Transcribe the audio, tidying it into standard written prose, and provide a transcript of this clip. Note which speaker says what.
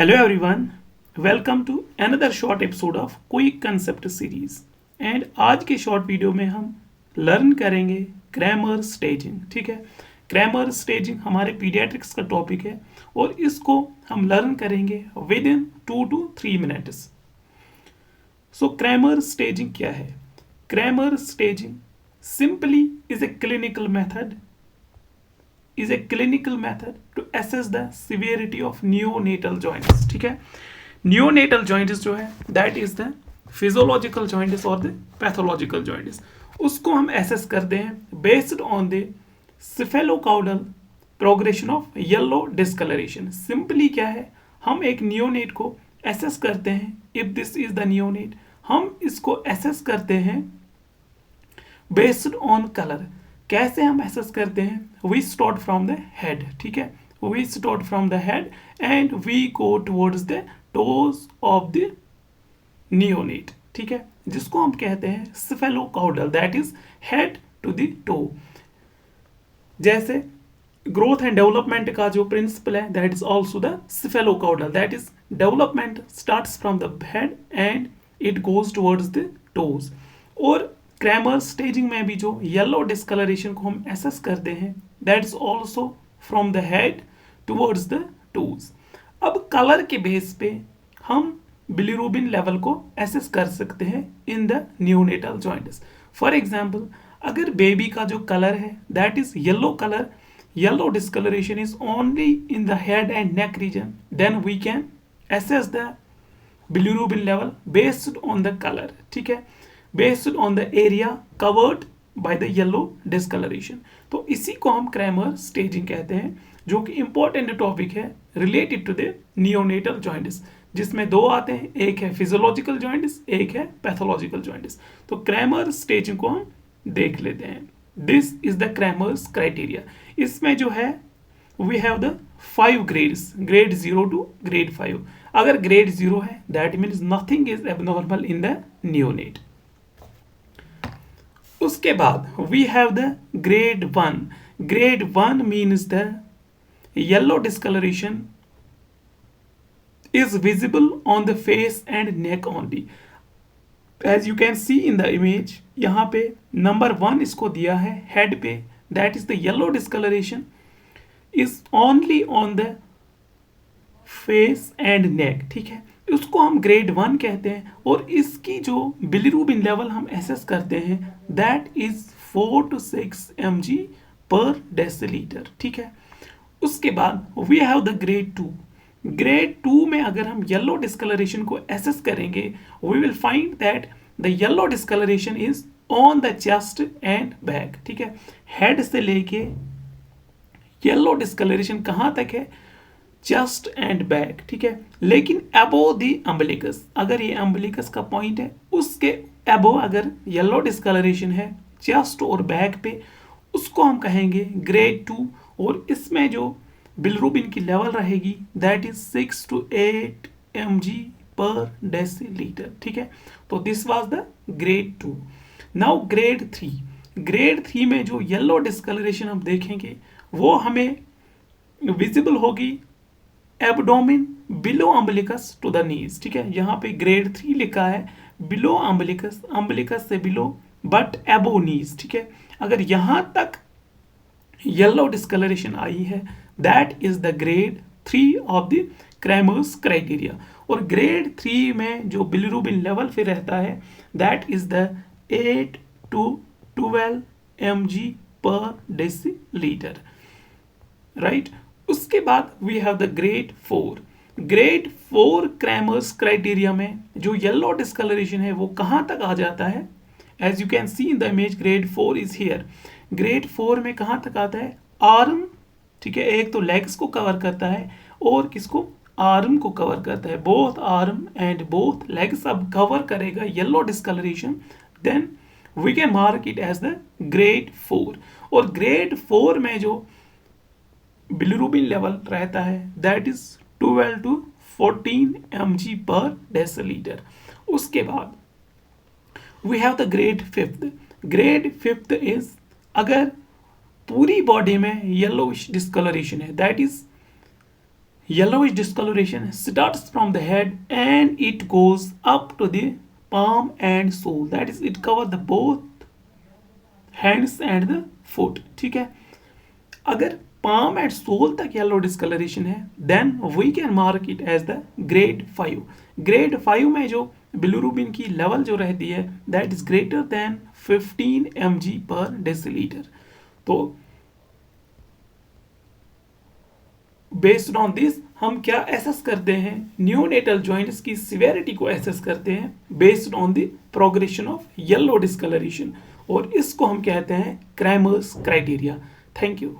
Speaker 1: Hello everyone, welcome to another short episode of Quick Concept Series and आज के short video में हम learn करेंगे ग्रामर स्टेजिंग। ठीक है, ग्रामर स्टेजिंग हमारे पीडियाट्रिक्स का टॉपिक है और इसको हम लर्न करेंगे with in 2 to 3 minutes. So grammar staging क्या है? Grammar staging simply is a clinical method to assess the severity of neonatal jaundice। ठीक है, neonatal jaundice जो है that is the physiological jaundice और the pathological jaundice, उसको हम assess करते हैं based on the cephalocaudal progression of yellow discoloration। Simply क्या है, हम एक neonate को assess करते हैं। if this is the neonate, हम इसको assess करते हैं based on color। कैसे हम एसेस करते हैं? We start from the head. ठीक है, we start from the head and we go towards the toes of the neonate. ठीक है, जिसको हम कहते हैं cephalocaudal, that is head to the toe. जैसे ग्रोथ एंड डेवलपमेंट का जो प्रिंसिपल है that is also the cephalocaudal, that is development starts from the head and it goes towards the toes. और ग्रामर स्टेजिंग में भी जो yellow discoloration को हम एसेस करते हैं that is also from the head towards the toes. अब colour के बेस पे हम बिलीरुबिन लेवल को एसेस कर सकते हैं in the neonatal jaundice. For example, अगर बेबी का जो कलर है that is yellow colour, yellow discoloration is only in the head and neck region, then we can assess the bilirubin level based on the colour. ठीक है, based on the area covered by the yellow discoloration. तो इसी को हम grammar staging कहते हैं, जो कि इंपॉर्टेंट टॉपिक है related to the neonatal jaundice, जिसमें दो आते हैं, एक है फिजियोलॉजिकल जॉइंटिस, एक है पैथोलॉजिकल जॉइंटिस। तो ग्रामर स्टेजिंग को हम देख लेते हैं। This is the Kramer's criteria. इसमें जो है we have the 5 grades, grade 0 to grade 5। अगर ग्रेड 0 है that means nothing is abnormal in the neonate. उसके बाद we have the grade 1। Grade 1 means the yellow discoloration is visible on the face and neck only। as you can see in the image, यहाँ पे number 1 इसको दिया है head पे, that is the yellow discoloration is only on the face and neck। ठीक है, उसको हम ग्रेड 1 कहते हैं और इसकी जो बिलीरुबिन लेवल हम एसेस करते हैं that is 4 to 6 mg per decilitre. ठीक है, उसके बाद we have the grade 2। Grade 2 में अगर हम येलो डिस्कलरेशन को एसेस करेंगे we will find that the yellow discoloration is on the chest and back. ठीक है, हेड से लेके येलो डिस्कलरेशन कहाँ तक है? Chest and back. ठीक है, लेकिन अबो द अम्बिलिकस, अगर ये अम्बिलिकस का पॉइंट है उसके अबो अगर येलो डिस्कलरेशन है चेस्ट और बैक पे, उसको हम कहेंगे ग्रेड 2। और इसमें जो बिलीरुबिन की लेवल रहेगी that is 6 to 8 mg per decilitre. ठीक है, तो this was the grade 2। Now grade 3। Grade 3 में जो येलो डिस्कलरेशन हम देखेंगे वो हमें विजिबल होगी abdomen below umbilicus to the knees. ठीक है, यहाँ पे ग्रेड 3 लिखा है बिलो अम्बिलिकस, अम्बिलिकस से बिलो बट एबो नीज। ठीक है, अगर यहाँ तक येलो डिस्कलरेशन आई है that is the grade 3 of the Kramer's criteria. और ग्रेड 3 में जो बिलीरुबिन लेवल फिर रहता है that is the 8 to 12 mg per decilitre. Right, उसके बाद we have the grade 4। Grade 4 Kramer's criteria में जो येलो डिस्कलरेशन है वो कहाँ तक आ जाता है? As you can see in the image grade 4 is here. Grade 4 में कहाँ तक आता है? आर्म। ठीक है, एक तो लेग्स को कवर करता है और किसको? आर्म को कवर करता है। Both arm and both legs अब कवर करेगा yellow discoloration, then we can mark it as the grade 4। और ग्रेड 4 में जो बिलीरुबिन लेवल रहता है that is 12 to 14 mg per decilitre. उसके बाद we have the grade 5th। Grade 5th is अगर पूरी बॉडी में येलोइश डिस्कलरेशन है that is Yellowish discoloration starts from the head and it goes up to the palm and sole, that is it cover the both hands and the foot, ठीक है। अगर palm and sole तक yellow discoloration है then we can mark it as the grade 5। grade 5 में जो bilirubin की level जो रहती है that is greater than 15 mg per deciliter। तो बेस्ड ऑन दिस हम क्या एसेस करते हैं, न्यूनेटल जॉइंट्स की सिवेरिटी को एसेस करते हैं based on the progression of yellow discoloration, और इसको हम कहते हैं क्रैमर्स क्राइटेरिया। Thank you.